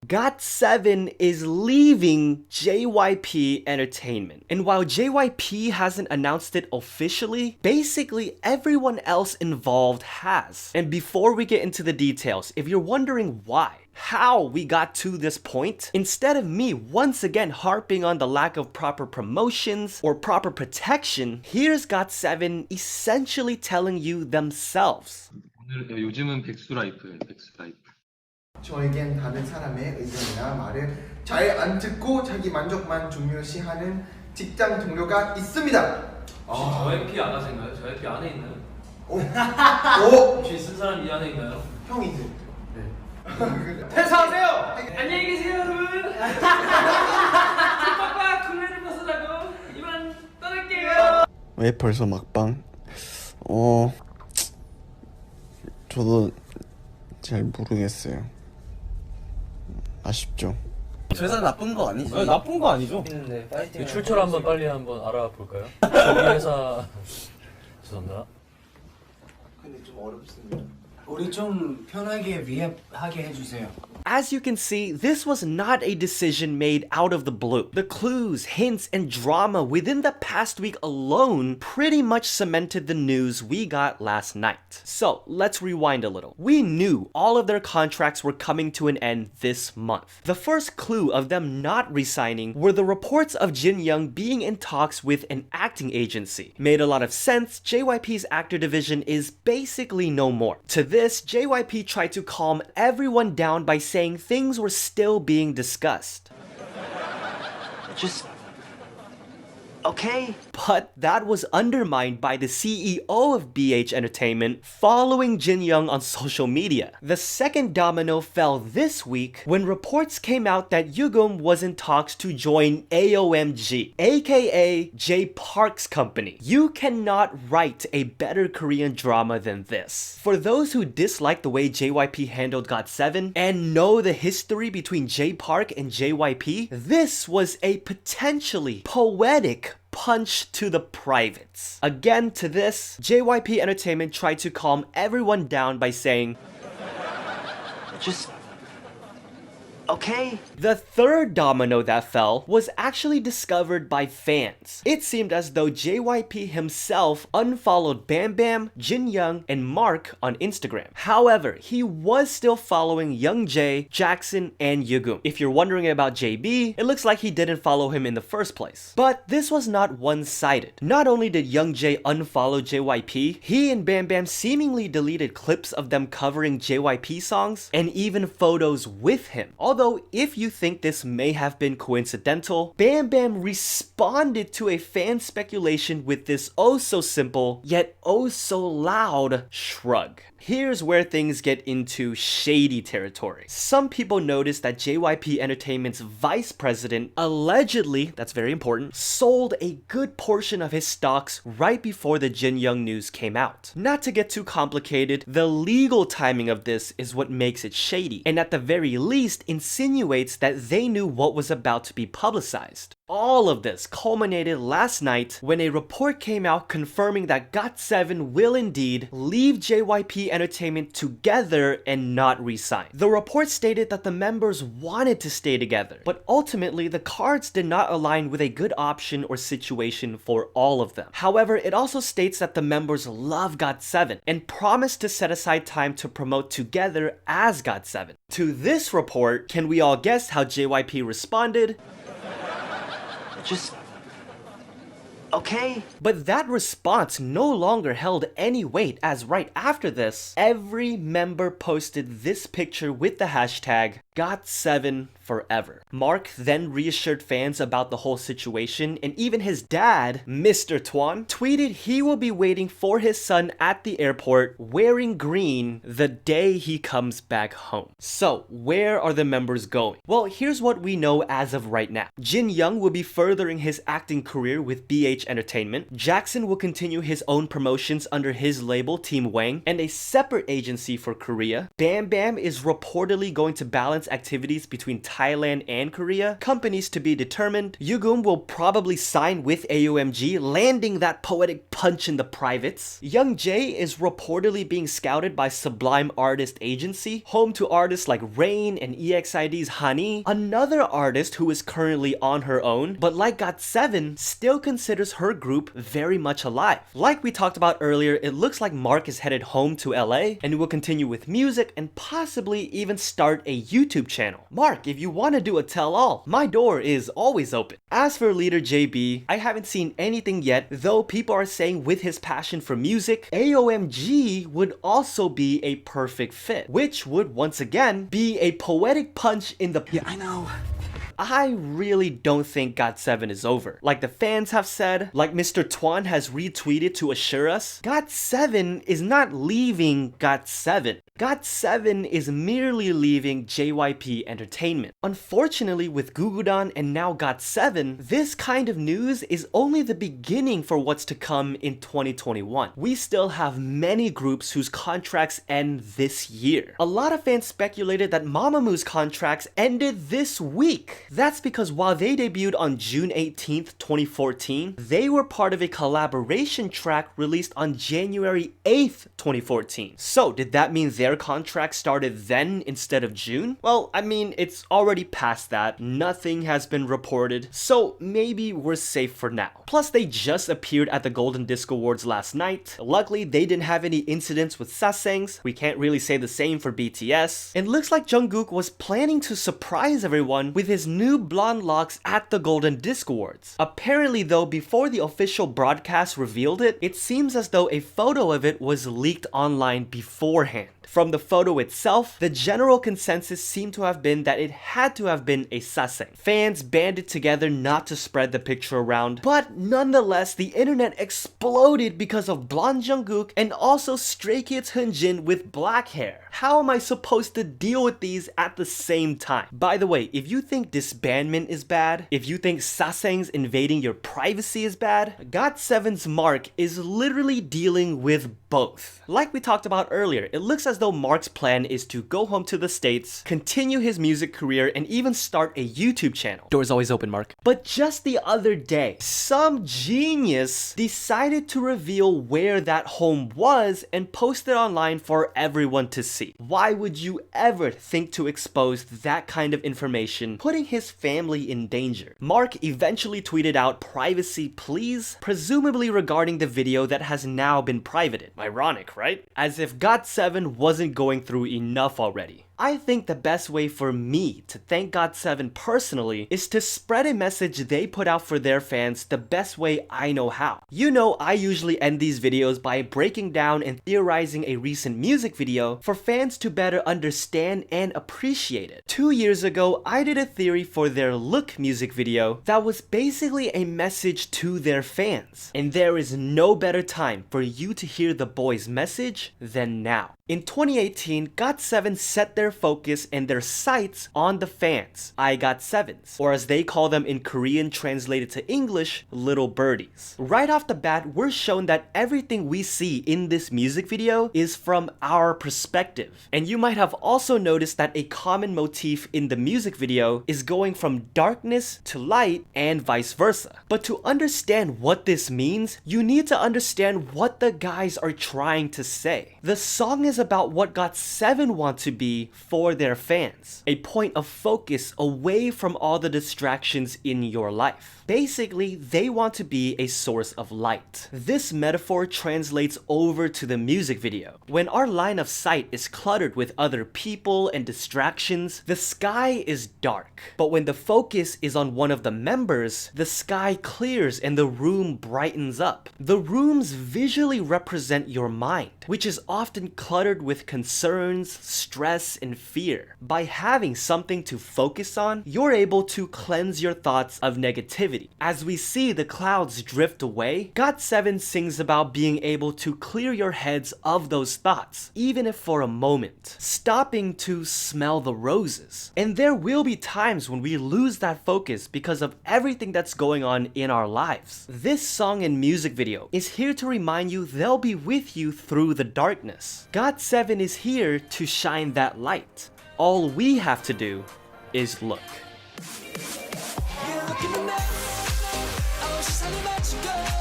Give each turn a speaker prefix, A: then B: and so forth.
A: GOT7 is leaving JYP Entertainment. And while JYP hasn't announced it officially, basically everyone else involved has. And before we get into the details, if you're wondering how we got to this point, instead of me once again harping on the lack of proper promotions or proper protection, here's GOT7 essentially telling you themselves.
B: 요즘은 백수 라이프예요, 백수 라이프.
C: 저에겐 다른 사람의 의견이나 말을 잘 안 듣고 자기 만족만 중요시하는 직장 동료가 있습니다.
D: JYP 안 하신가요? JYP 안에 있나요? 혹시 쓴 사람 이 안에 있나요?
C: 형이지.
D: 네. 퇴사하세요! 안녕히 계세요, 여러분! 빡빡 굴레를 벗으라고 이만 떠날게요!
E: 왜 벌써 막방? 저도 잘 모르겠어요. 아쉽죠.
A: 회사 나쁜 거 아니지?
D: 나쁜 거 아니죠? 출처를 한번 빨리 한번 알아볼까요? 저희 회사 죄송합니다.
C: 근데 좀 어렵습니다.
F: 우리 좀 편하게 리앱하게 해주세요.
A: As you can see, this was not a decision made out of the blue. The clues, hints, and drama within the past week alone pretty much cemented the news we got last night. So, let's rewind a little. We knew all of their contracts were coming to an end this month. The first clue of them not resigning were the reports of Jin Young being in talks with an acting agency. Made a lot of sense, JYP's actor division is basically no more. To this, JYP tried to calm everyone down by saying things were still being discussed.
F: Just okay.
A: But that was undermined by the CEO of BH Entertainment following Jin Young on social media. The second domino fell this week when reports came out that Yugum was in talks to join AOMG, aka J Park's company. You cannot write a better Korean drama than this. For those who dislike the way JYP handled GOT7 and know the history between J Park and JYP, this was a potentially poetic punch to the privates. Again, to this, JYP Entertainment tried to calm everyone down by saying,
F: Just okay.
A: The third domino that fell was actually discovered by fans. It seemed as though JYP himself unfollowed BamBam, Jin Young, and Mark on Instagram. However, he was still following Young Jae, Jackson, and Yugum. If you're wondering about JB, it looks like he didn't follow him in the first place. But this was not one-sided. Not only did Young Jae unfollow JYP, he and BamBam seemingly deleted clips of them covering JYP songs and even photos with him. Although if you think this may have been coincidental, BamBam responded to a fan speculation with this oh so simple, yet oh so loud shrug. Here's where things get into shady territory. Some people noticed that JYP Entertainment's vice president allegedly, that's very important, sold a good portion of his stocks right before the Jin Young news came out. Not to get too complicated, the legal timing of this is what makes it shady, and at the very least insinuates that they knew what was about to be publicized. All of this culminated last night when a report came out confirming that GOT7 will indeed leave JYP Entertainment together and not resign. The report stated that the members wanted to stay together, but ultimately the cards did not align with a good option or situation for all of them. However, it also states that the members love GOT7 and promised to set aside time to promote together as GOT7. To this report, can we all guess how JYP responded?
F: Just okay.
A: But that response no longer held any weight, as right after this, every member posted this picture with the hashtag GOT7 forever. Mark then reassured fans about the whole situation, and even his dad, Mr. Twan, tweeted he will be waiting for his son at the airport wearing green the day he comes back home. So, where are the members going? Well, here's what we know as of right now. Jin Young will be furthering his acting career with BH Entertainment. Jackson will continue his own promotions under under his label Team Wang and a separate agency for Korea. BamBam is reportedly going to balance activities between Thailand and Korea. Companies to be determined. Yugum will probably sign with AOMG, landing that poetic punch in the privates. Young Jae is reportedly being scouted by Sublime Artist Agency, home to artists like Rain and EXID's Hani, another artist who is currently on her own, but like GOT7, still considers her group very much alive. Like we talked about earlier, it looks like Mark is headed home to LA and will continue with music and possibly even start a YouTube channel. Mark, if you want to do a tell-all, my door is always open. As for leader JB, I haven't seen anything yet, though people are saying with his passion for music, AOMG would also be a perfect fit, which would once again be a poetic punch in the—
F: Yeah, I know.
A: I really don't think GOT7 is over. Like the fans have said, like Mr. Twan has retweeted to assure us, GOT7 is not leaving GOT7. GOT7 is merely leaving JYP Entertainment. Unfortunately, with Gugudan and now GOT7, this kind of news is only the beginning for what's to come in 2021. We still have many groups whose contracts end this year. A lot of fans speculated that MAMAMOO's contracts ended this week. That's because while they debuted on June 18th, 2014, they were part of a collaboration track released on January 8th, 2014. So did that mean their contract started then instead of June? Well, I mean, it's already past that. Nothing has been reported, so maybe we're safe for now. Plus, they just appeared at the Golden Disc Awards last night. Luckily, they didn't have any incidents with Sasaengs. We can't really say the same for BTS. It looks like Jungkook was planning to surprise everyone with his new blonde locks at the Golden Disc Awards. Apparently though, before the official broadcast revealed it, it seems as though a photo of it was leaked online beforehand. From the photo itself, the general consensus seemed to have been that it had to have been a Sasaeng. Fans banded together not to spread the picture around, but nonetheless, the internet exploded because of blonde Jungkook and also Stray Kids Hyunjin with black hair. How am I supposed to deal with these at the same time? By the way, if you think disbandment is bad, if you think Sasaeng's invading your privacy is bad, GOT7's Mark is literally dealing with both. Like we talked about earlier, it looks as though Mark's plan is to go home to the States, continue his music career, and even start a YouTube channel. Door's always open, Mark. But just the other day, some genius decided to reveal where that home was and post it online for everyone to see. Why would you ever think to expose that kind of information, putting his family in danger? Mark eventually tweeted out "privacy please," presumably regarding the video that has now been privated. Ironic, right? As if GOT7 wasn't going through enough already. I think the best way for me to thank GOT7 personally is to spread a message they put out for their fans the best way I know how. You know, I usually end these videos by breaking down and theorizing a recent music video for fans to better understand and appreciate it. 2 years ago, I did a theory for their Look music video that was basically a message to their fans. And there is no better time for you to hear the boys' message than now. In 2018, GOT7 set their focus and their sights on the fans, I-GOT7s, or as they call them in Korean translated to English, little birdies. Right off the bat, we're shown that everything we see in this music video is from our perspective. And you might have also noticed that a common motif in the music video is going from darkness to light and vice versa. But to understand what this means, you need to understand what the guys are trying to say. The song is about what GOT7 want to be for their fans. A point of focus away from all the distractions in your life. Basically, they want to be a source of light. This metaphor translates over to the music video. When our line of sight is cluttered with other people and distractions, the sky is dark. But when the focus is on one of the members, the sky clears and the room brightens up. The rooms visually represent your mind, which is often cluttered with concerns, stress, and fear. By having something to focus on, you're able to cleanse your thoughts of negativity. As we see the clouds drift away, GOT7 sings about being able to clear your heads of those thoughts, even if for a moment, stopping to smell the roses. And there will be times when we lose that focus because of everything that's going on in our lives. This song and music video is here to remind you they'll be with you through the darkness. GOT7 is here to shine that light. All we have to do is look.
G: You're looking enough. I was just about to go.